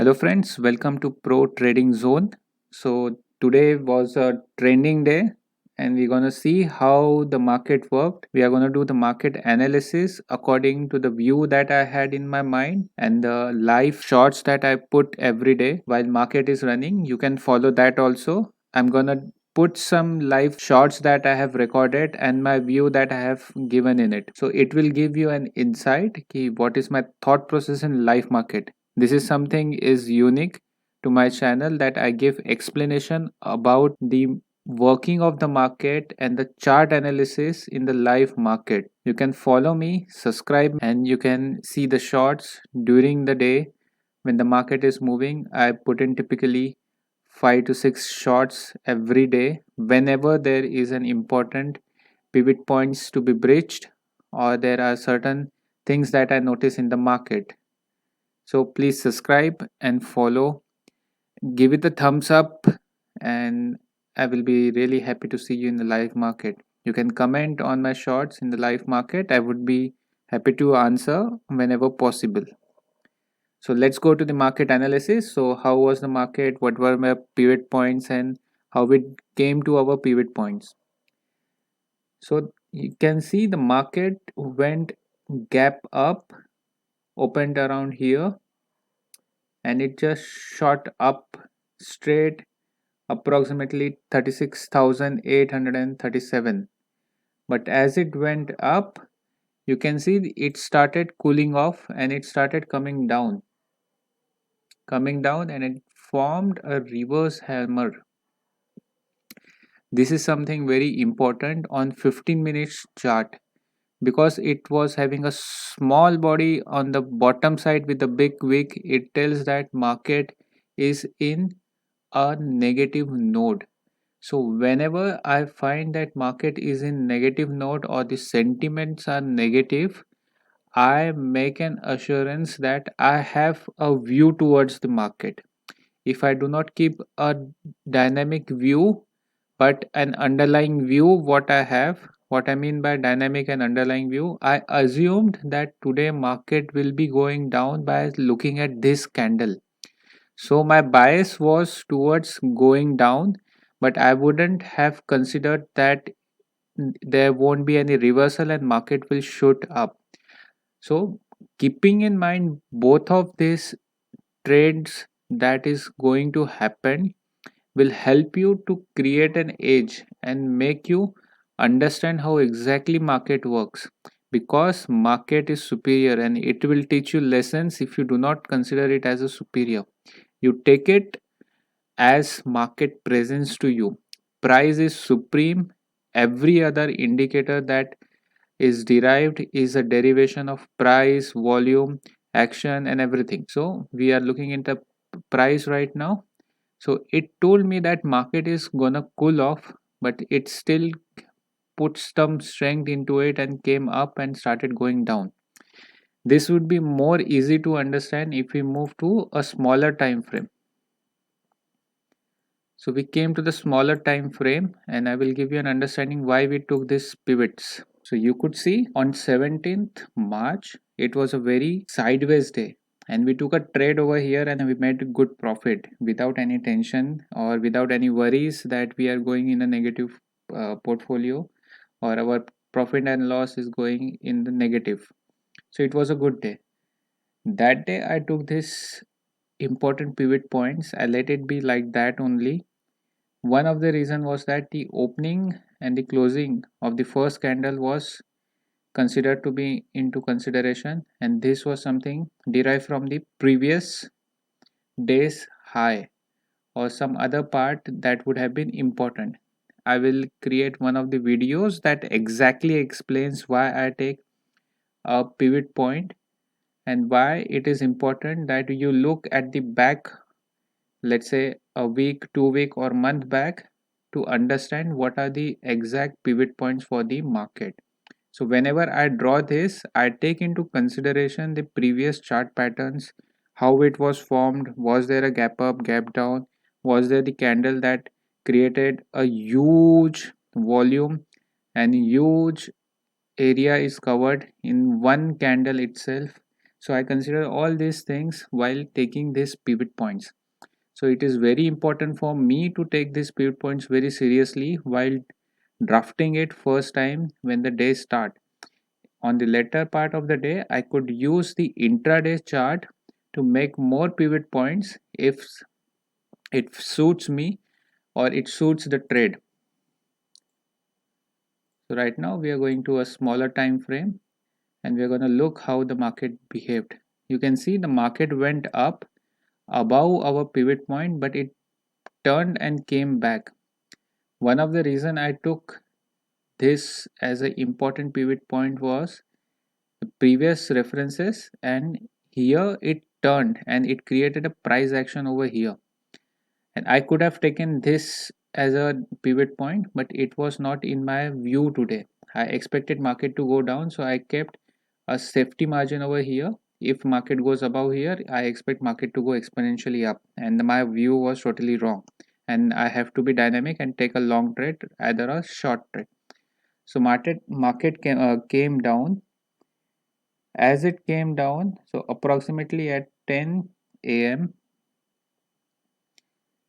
Hello friends, welcome to Pro Trading Zone. So today was a trending day and we're going to see how the market worked. We are going to do the market analysis according to the view that I had in my mind and the live shots that I put every day while market is running. You can follow that also. I'm going to put some live shots that I have recorded and my view that I have given in it. So it will give you an insight ki what is my thought process in live market. This is something is unique to my channel that I give explanation about the working of the market and the chart analysis in the live market. You can follow me, subscribe, and you can see the shots during the day when the market is moving. I put in typically 5 to 6 shots every day whenever there is an important pivot points to be breached or there are certain things that I notice in the market. So please subscribe and follow. Give it a thumbs up, and I will be really happy to see you in the live market. You can comment on my shorts in the live market. I would be happy to answer whenever possible. So let's go to the market analysis. So how was the market? What were my pivot points and how it came to our pivot points? So you can see the market went gap up, opened around here, and it just shot up straight approximately 36,837. But as it went up, you can see it started cooling off and it started coming down, and it formed a reverse hammer. This is something very important on 15 minutes chart because it was having a small body on the bottom side with a big wick. It tells that market is in a negative node. So whenever I find that market is in negative node or the sentiments are negative, I make an assurance that I have a view towards the market. If I do not keep a dynamic view but an underlying view, what I mean by dynamic and underlying view, I assumed that today market will be going down by looking at this candle. So my bias was towards going down, but I wouldn't have considered that there won't be any reversal and market will shoot up. So keeping in mind both of these trades that is going to happen will help you to create an edge and make you understand how exactly market works, because market is superior and it will teach you lessons if you do not consider it as a superior. You take it as market presents to you. Price is supreme. Every other indicator that is derived is a derivation of price, volume, action, and everything. So we are looking into price right now. So it told me that market is gonna cool off, but it still put some strength into it and came up and started going down. This would be more easy to understand if we move to a smaller time frame. So we came to the smaller time frame and I will give you an understanding why we took these pivots. So you could see on 17th March, it was a very sideways day and we took a trade over here and we made a good profit without any tension or without any worries that we are going in a negative portfolio or our profit and loss is going in the negative. So it was a good day. That day I took this important pivot points. I let it be like that only. One of the reason was that the opening and the closing of the first candle was considered to be into consideration, and this was something derived from the previous day's high or some other part that would have been important. I will create one of the videos that exactly explains why I take a pivot point and why it is important that you look at the back, let's say a week, 2 week, or month back to understand what are the exact pivot points for the market. So whenever I draw this, I take into consideration the previous chart patterns, how it was formed, was there a gap up, gap down, was there the candle that created a huge volume and huge area is covered in one candle itself. So I consider all these things while taking these pivot points. So it is very important for me to take these pivot points very seriously while drafting it first time when the day start. On the later part of the day, I could use the intraday chart to make more pivot points if it suits me or it suits the trade. So right now we are going to a smaller time frame and we are going to look how the market behaved. You can see the market went up above our pivot point, but it turned and came back. One of the reason I took this as an important pivot point was the previous references, and here it turned and it created a price action over here, and I could have taken this as a pivot point, but it was not in my view today. I expected market to go down, so I kept a safety margin over here. If market goes above here, I expect market to go exponentially up, and my view was totally wrong, and I have to be dynamic and take a long trade, either a short trade. So market came down. As it came down, so approximately at 10 a.m.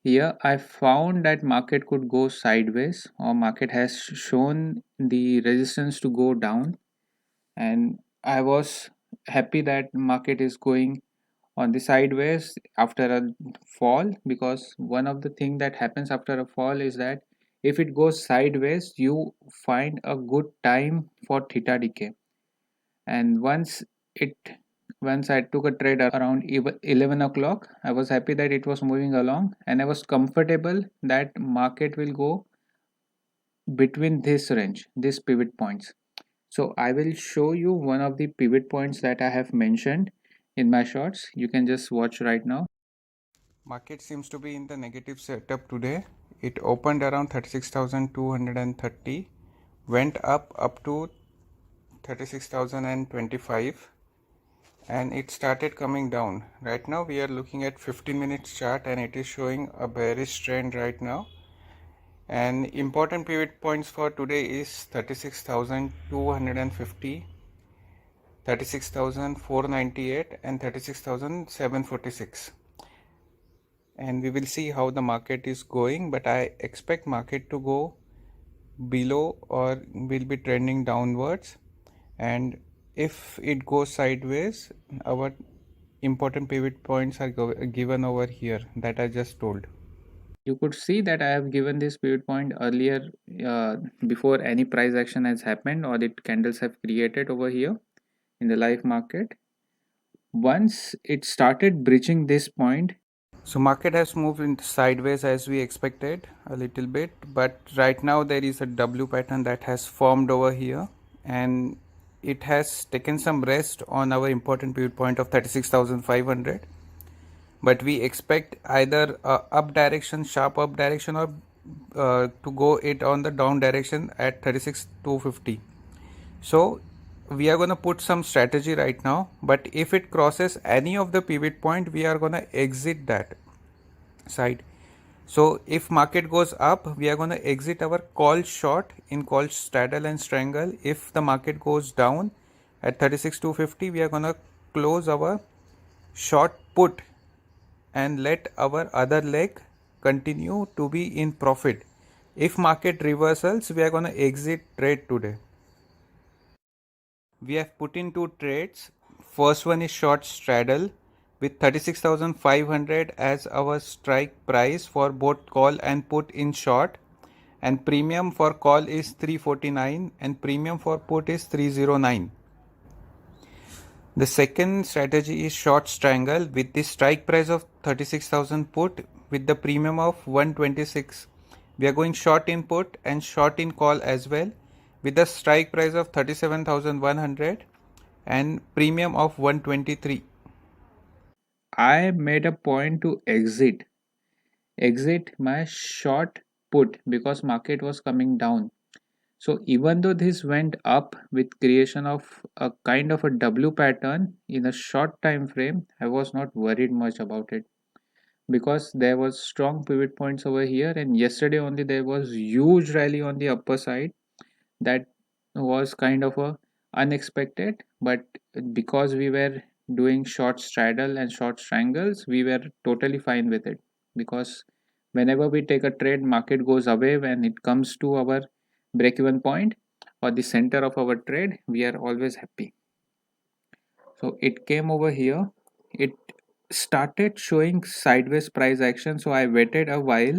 here, I found that market could go sideways, or market has shown the resistance to go down, and I was happy that market is going on the sideways after a fall, because one of the thing that happens after a fall is that if it goes sideways, you find a good time for theta decay. And it once I took a trade around 11 o'clock, I was happy that it was moving along, and I was comfortable that market will go between this range, this pivot points. So I will show you one of the pivot points that I have mentioned in my shorts. You can just watch right now. Market seems to be in the negative setup today. It opened around 36,230, went up to 36,025, and it started coming down. Right now we are looking at 15 minutes chart and it is showing a bearish trend right now. And important pivot points for today is 36,250, 36,498 and 36,746. And we will see how the market is going, but I expect market to go below or will be trending downwards, and if it goes sideways, our important pivot points are given over here that I just told. You could see that I have given this pivot point earlier, before any price action has happened or the candles have created over here in the live market. Once it started breaching this point, so market has moved in sideways as we expected a little bit, but right now there is a W pattern that has formed over here, and it has taken some rest on our important pivot point of 36,500. But we expect either up direction, sharp up direction, or to go it on the down direction at 36,250. So we are going to put some strategy right now, but if it crosses any of the pivot point, we are going to exit that side. So if market goes up, we are going to exit our call short in call straddle and strangle. If the market goes down at 36,250, we are going to close our short put and let our other leg continue to be in profit. If market reversals, we are going to exit trade today. We have put in two trades. First one is short straddle with 36,500 as our strike price for both call and put in short, and premium for call is 349 and premium for put is 309. The second strategy is short strangle with the strike price of 36,000 put with the premium of 126. We are going short in put and short in call as well with the strike price of 37,100 and premium of 123. I made a point to exit my short put because market was coming down. So even though this went up with creation of a kind of a W pattern in a short time frame, I was not worried much about it, because there was strong pivot points over here, and yesterday only there was huge rally on the upper side that was kind of a unexpected, but because we were doing short straddle and short strangles, we were totally fine with it, because whenever we take a trade, market goes away when it comes to our break even point or the center of our trade, we are always happy. So it came over here, it started showing sideways price action, so I waited a while,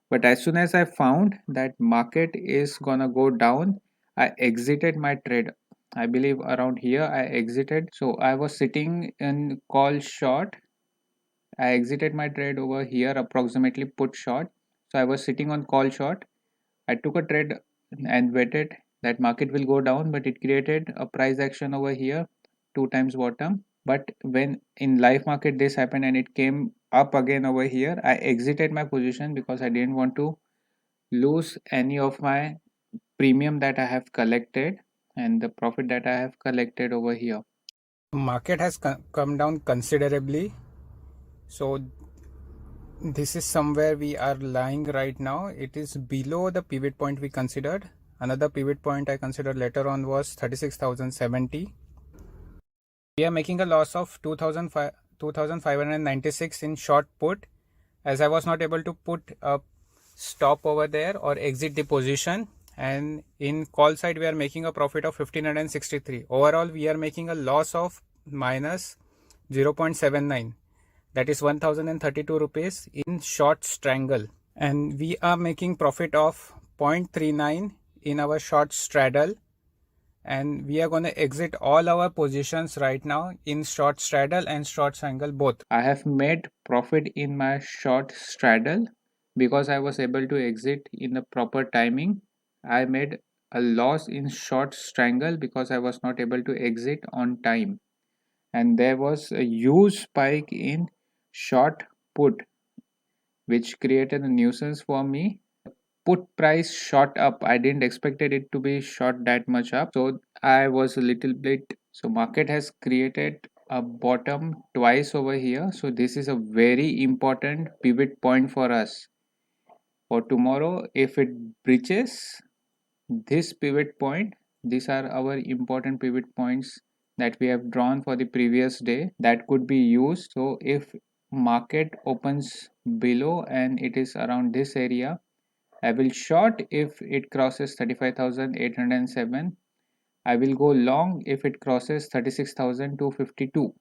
but as soon as I found that market is gonna go down, I exited my trade. I believe around here I exited. So I was sitting in call short. I exited my trade over here, approximately put short. So I was sitting on call short. I took a trade and waited that market will go down, but it created a price action over here, two times bottom. But when in live market this happened and it came up again over here, I exited my position because I didn't want to lose any of my premium that I have collected and the profit that I have collected over here. Market has come down considerably, so this is somewhere we are lying right now. It is below the pivot point we considered. Another pivot point I considered later on was 36,070. We are making a loss of 2,596 in short put, as I was not able to put a stop over there or exit the position. And in call side we are making a profit of 1563. Overall we are making a loss of minus 0.79, that is 1032 rupees in short strangle, and we are making profit of 0.39 in our short straddle, and we are going to exit all our positions right now in short straddle and short strangle both. I have made profit in my short straddle because I was able to exit in the proper timing. I made a loss in short strangle because I was not able to exit on time. And there was a huge spike in short put, which created a nuisance for me. Put price shot up. I didn't expected it to be shot that much up, so I was a little bit. So market has created a bottom twice over here, so this is a very important pivot point for us for tomorrow. If it breaches this pivot point, these are our important pivot points that we have drawn for the previous day that could be used. So if market opens below and it is around this area, I will short if it crosses 35,807. I will go long if it crosses 36,252.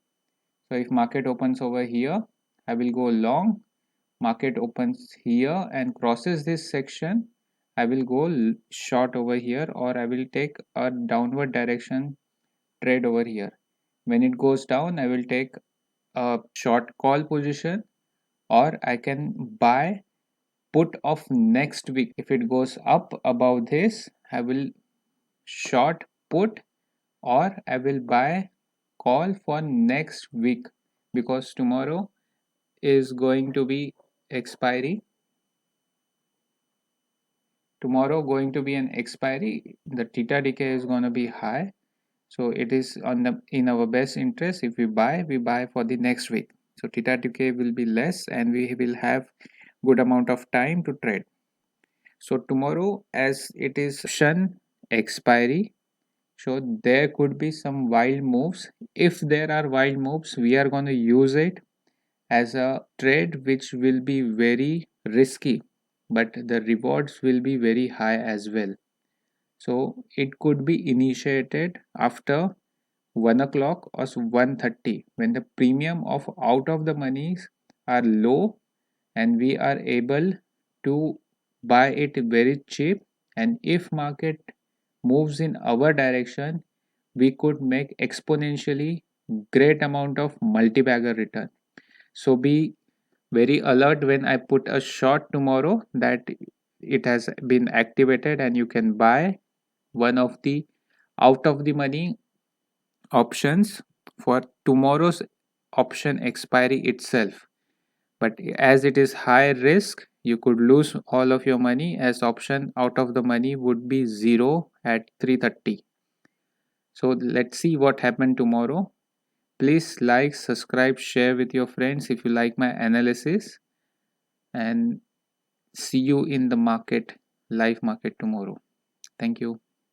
So if market opens over here, I will go long. Market opens here and crosses this section, I will go short over here, or I will take a downward direction trade over here. When it goes down, I will take a short call position, or I can buy put of next week. If it goes up above this, I will short put, or I will buy call for next week, because tomorrow is going to be expiry. Tomorrow going to be an expiry. The theta decay is going to be high, so it is on the in our best interest. If we buy for the next week, so theta decay will be less and we will have good amount of time to trade. So tomorrow, as it is option expiry, so there could be some wild moves. If there are wild moves, we are going to use it as a trade which will be very risky, but the rewards will be very high as well. So it could be initiated after 1 o'clock or 1:30, when the premium of out of the monies are low and we are able to buy it very cheap. And if market moves in our direction, we could make exponentially great amount of multi-bagger return. So be very alert when I put a short tomorrow that it has been activated and you can buy one of the out of the money options for tomorrow's option expiry itself. But as it is high risk, you could lose all of your money, as option out of the money would be zero at 3:30. So let's see what happened tomorrow. Please like, subscribe, share with your friends if you like my analysis, and see you in the market, live market tomorrow. Thank you.